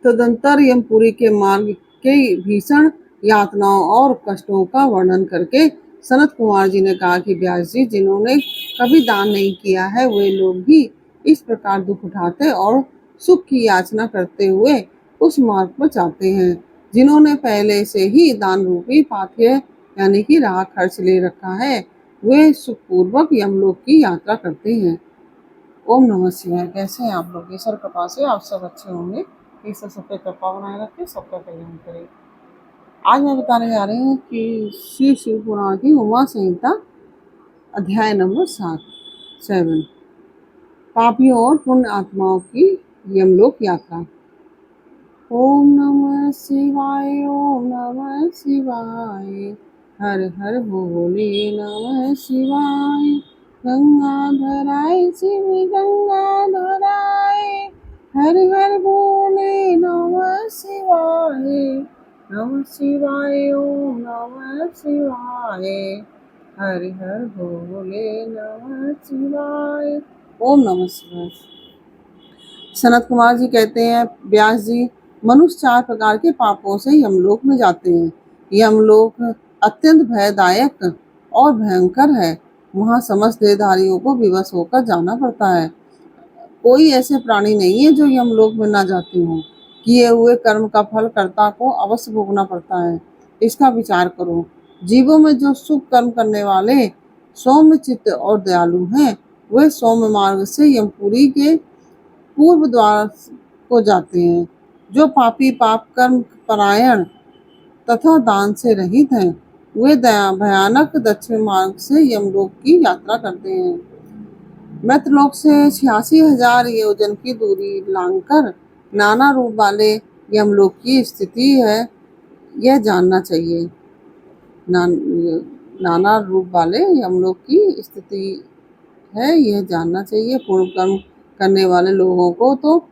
तदंतर यमपुरी के मार्ग के भीषण यातनाओं और कष्टों का वर्णन करके सनत कुमार जी ने कहा कि व्यास जी, जिन्होंने कभी दान नहीं किया है वे लोग भी इस प्रकार दुख उठाते और सुख की याचना करते हुए उस मार्ग पर जाते हैं। जिन्होंने पहले से ही दान रूपी पाथेय यानी कि राह खर्च ले रखा है, वे सुखपूर्वक यमलोक की यात्रा करते हैं। ओम नमः शिवाय। कैसे हैं आप लोग? ईश्वर कृपा से आप सब अच्छे होंगे। ईश्वर सब पे कृपा बनाए रखे, सबका कल्याण करे। आज मैं बताने जा रही हूँ कि श्री शिव पुराण की उमा संहिता अध्याय नंबर 7 पापियों और पुण्य आत्माओं की यमलोक यात्रा। ओम नमः शिवाय, ओम नमः शिवाय, हर हर भोले नमः शिवाय। गंगाधराय शिव गंगाधराय, हर हर भोले नमः शिवाय। नमः शिवाय, ओम नमः शिवाय, हर हर भोले नमः शिवाय। ओम नमः शिवाय। सनत कुमार जी कहते हैं, व्यास जी, मनुष्य 4 प्रकार के पापों से यमलोक में जाते हैं। यमलोक अत्यंत भयदायक और भयंकर है। वहाँ समस्त देहधारियों को विवश होकर जाना पड़ता है। कोई ऐसे प्राणी नहीं है जो यमलोक में ना जाते हों। किए हुए कर्म का फल कर्ता को अवश्य भोगना पड़ता है। इसका विचार करो। जीवों में जो शुभ कर्म करने वाले सौम्य चित्त और दयालु हैं, वे सौम्य मार्ग से यमपुरी के पूर्व द्वार को जाते हैं। जो पापी पाप कर्म परायण तथा दान से रहित हैं, वे भयानक दक्षिण मार्ग से यमलोक की यात्रा करते हैं। मृतलोक से 86,000 योजन की दूरी लांघकर नाना रूप वाले यमलोक की स्थिति है, यह जानना चाहिए। नाना रूप वाले यमलोक की स्थिति है, यह जानना चाहिए। पूर्ण कर्म करने वाले लोगों को तो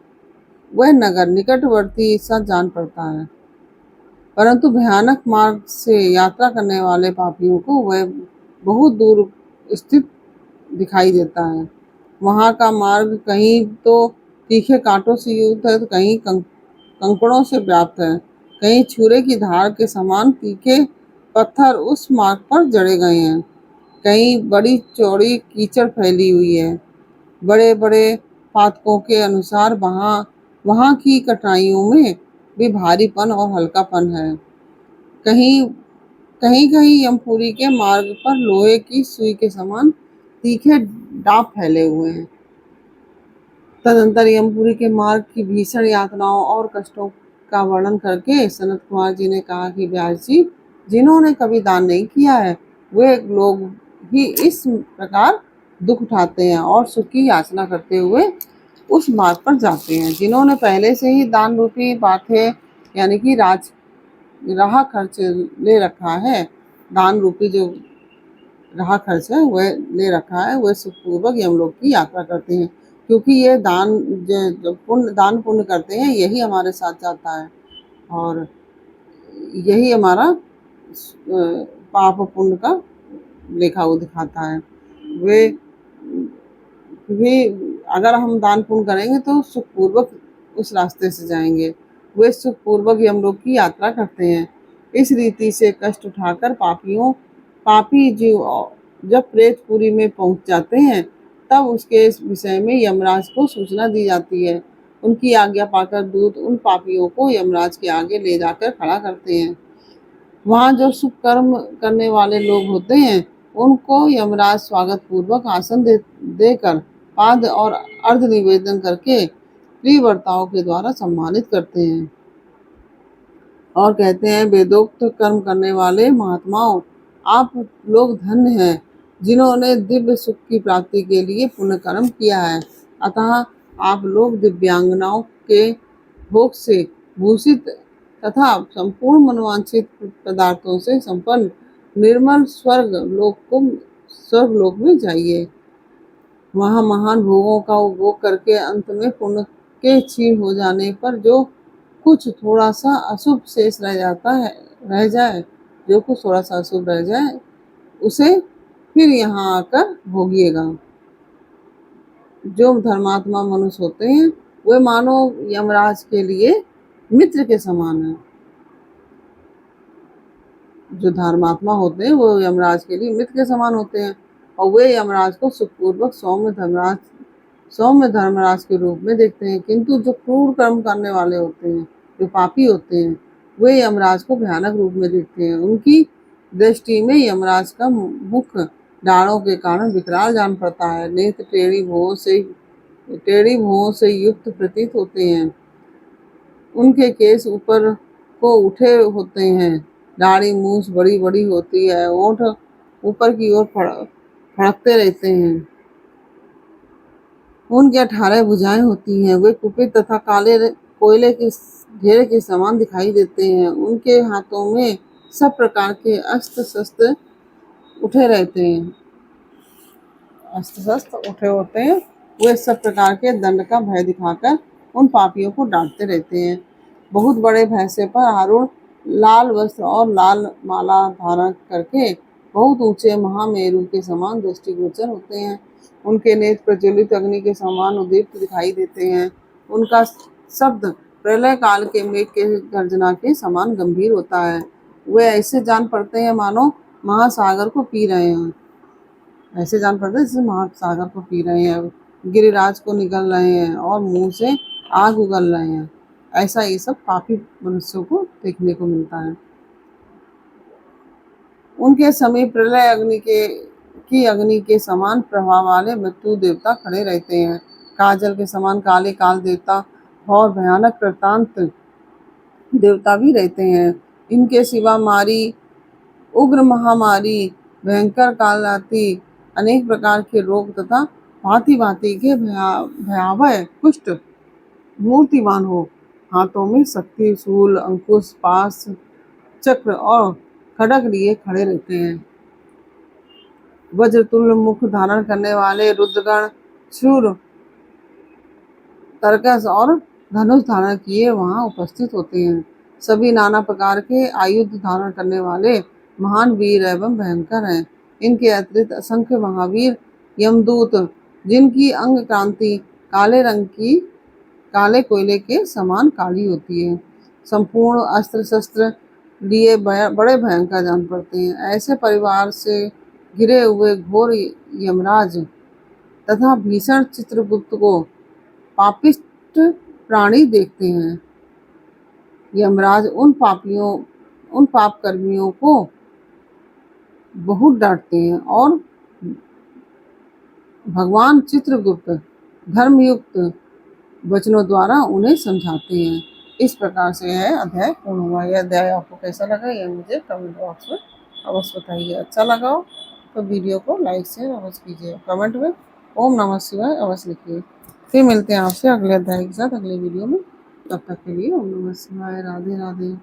वह नगर निकटवर्ती सा जान पड़ता है, परंतु भयानक मार्ग से यात्रा करने वाले पापियों को वह बहुत दूर स्थित दिखाई देता है। वहाँ का मार्ग कहीं तो तीखे कांटों से युक्त है, तो कहीं कंकड़ों से व्याप्त है। कहीं छुरे की धार के समान तीखे पत्थर उस मार्ग पर जड़े गए हैं। कहीं बड़ी चौड़ी कीचड़ फैली हुई है। बड़े बड़े पातकों के अनुसार वहाँ की कठिनाइयों में भी भारीपन और हल्कापन है। कहीं कहीं यमपुरी के मार्ग पर लोहे की सुई के समान तीखे डांप फैले हुए हैं। तदंतर यमपुरी के मार्ग की भीषण यातनाओं और कष्टों का वर्णन करके सनत कुमार जी ने कहा कि व्यास जी, जिन्होंने कभी दान नहीं किया है, वे लोग भी इस प्रकार दुख उठाते हैं और सुख की याचना करते हुए उस मार्ग पर जाते हैं। जिन्होंने पहले से ही दान रूपी पाथेय यानी कि राह खर्च ले रखा है, दान रूपी जो राह खर्च है वह ले रखा है, वह सुखपूर्वक यमलोक की यात्रा करते हैं। क्योंकि ये दान पुण्य करते हैं, यही हमारे साथ जाता है और यही हमारा पाप पुण्य का लेखा वो दिखाता है। वे अगर हम दान पुण्य करेंगे तो सुखपूर्वक उस रास्ते से जाएंगे। वे सुखपूर्वक यमलोक की यात्रा करते हैं। इस रीति से कष्ट उठाकर पापी जीव जब प्रेतपुरी में पहुंच जाते हैं, तब उसके इस विषय में यमराज को सूचना दी जाती है। उनकी आज्ञा पाकर दूत उन पापियों को यमराज के आगे ले जाकर खड़ा करते हैं। वहाँ जो शुभ कर्म करने वाले लोग होते हैं, उनको यमराज स्वागत पूर्वक आसन देकर पाद और अर्ध निवेदन करके प्रियव्रताओं के द्वारा सम्मानित करते हैं और कहते हैं, वेदोक्त कर्म करने वाले महात्माओं, आप लोग धन्य हैं, जिन्होंने दिव्य सुख की प्राप्ति के लिए पुण्य कर्म किया है। अतः आप लोग दिव्यांगनाओं के भोग से भूषित तथा संपूर्ण मनोवांछित पदार्थों से संपन्न निर्मल स्वर्ग लोक में जाइए। वहाँ महान भोगों का उपभोग करके अंत में पुण्य के क्षीण हो जाने पर जो कुछ थोड़ा सा अशुभ शेष रह जाए, उसे फिर यहाँ आकर भोगिएगा। जो धर्मात्मा मनुष्य होते हैं, वे मानो यमराज के लिए मित्र के समान है। जो धर्मात्मा होते हैं वो यमराज के लिए मित्र के समान होते हैं और वे यमराज को सुखपूर्वक सौम्य धर्मराज के रूप में देखते हैं। किंतु जो क्रूर कर्म करने वाले होते हैं, जो पापी होते हैं, वे यमराज को भयानक रूप में देखते हैं। उनकी दृष्टि में यमराज का मुख डालों के कारण विकराल जान पड़ता है। नेत्र टेढ़ी भुवों से युक्त प्रतीत होते हैं। उनके केस ऊपर को उठे होते हैं, दाढ़ी मूछ बड़ी बड़ी होती है, ओठ ऊपर की ओर फड़कते रहते हैं। उनकी 18 भुजाएं होती हैं। वे कुपित तथा काले कोयले के ढेर के समान दिखाई देते हैं। उनके हाथों में सब प्रकार के अस्त्र शस्त्र उठे रहते हैं। अस्त्र शस्त्र उठे होते हैं। वे सब प्रकार के दंड का भय दिखाकर उन पापियों को डांटते रहते हैं। बहुत बड़े भैंसे पर आरूढ़, लाल वस्त्र और लाल माला धारण करके बहुत ऊंचे महामेरु के समान दृष्टिगोचर होते हैं। उनके नेत्र प्रज्वलित अग्नि के समान उद्दीप्त दिखाई देते हैं। उनका शब्द प्रलय काल के मेघ के गर्जना के समान गंभीर होता है। वे ऐसे जान पड़ते हैं मानो महासागर को पी रहे हैं। ऐसे जान पड़ते हैं जैसे महासागर को पी रहे हैं, गिरिराज को निगल रहे हैं और मुंह से आग उगल रहे हैं। ऐसा ये सब पापी मनुष्यों को देखने को मिलता है। उनके समीप प्रलय अग्नि के समान प्रभाव वाले मृत्यु देवता खड़े रहते हैं। काजल के समान काले काल देवता और भयानक कृतांत देवता भी रहते हैं। इनके सिवा मारी, उग्र महामारी, भयंकर कालाती, अनेक प्रकार के रोग तथा भांति भांति के भयावह कुष्ठ मूर्तिमान हो, हाथों में शक्ति, शूल, अंकुश, पास, चक्र और खड्ग लिए खड़े रहते हैं। वज्रतुल्य मुख धारण करने वाले रुद्रगण शूर, तरकस और धनुष धारण किए वहां उपस्थित होते हैं। सभी नाना प्रकार के आयुध धारण करने वाले महान वीर एवं भयंकर हैं। इनके अतिरिक्त असंख्य महावीर यमदूत, जिनकी अंग कांति काले रंग की काले कोयले के समान काली होती है, संपूर्ण अस्त्र शस्त्र लिए बड़े भयंकर जान पड़ते हैं। ऐसे परिवार से घिरे हुए घोर यमराज तथा भीषण चित्रगुप्त को पापिष्ट प्राणी देखते हैं। यमराज उन पाप कर्मियों को बहुत डांटते हैं और भगवान चित्रगुप्त धर्मयुक्त वचनों द्वारा उन्हें समझाते हैं। इस प्रकार से यह अध्याय पूर्ण हुआ। यह अध्याय आपको कैसा लगा यह मुझे कमेंट बॉक्स में अवश्य बताइए। अच्छा लगा हो तो वीडियो को लाइक शेयर अवश्य कीजिए। कमेंट में ओम नमः शिवाय अवश्य लिखिए। फिर मिलते हैं आपसे अगले अध्याय के साथ अगले वीडियो में। तब तक के लिए ओम नमः शिवाय। राधे राधे।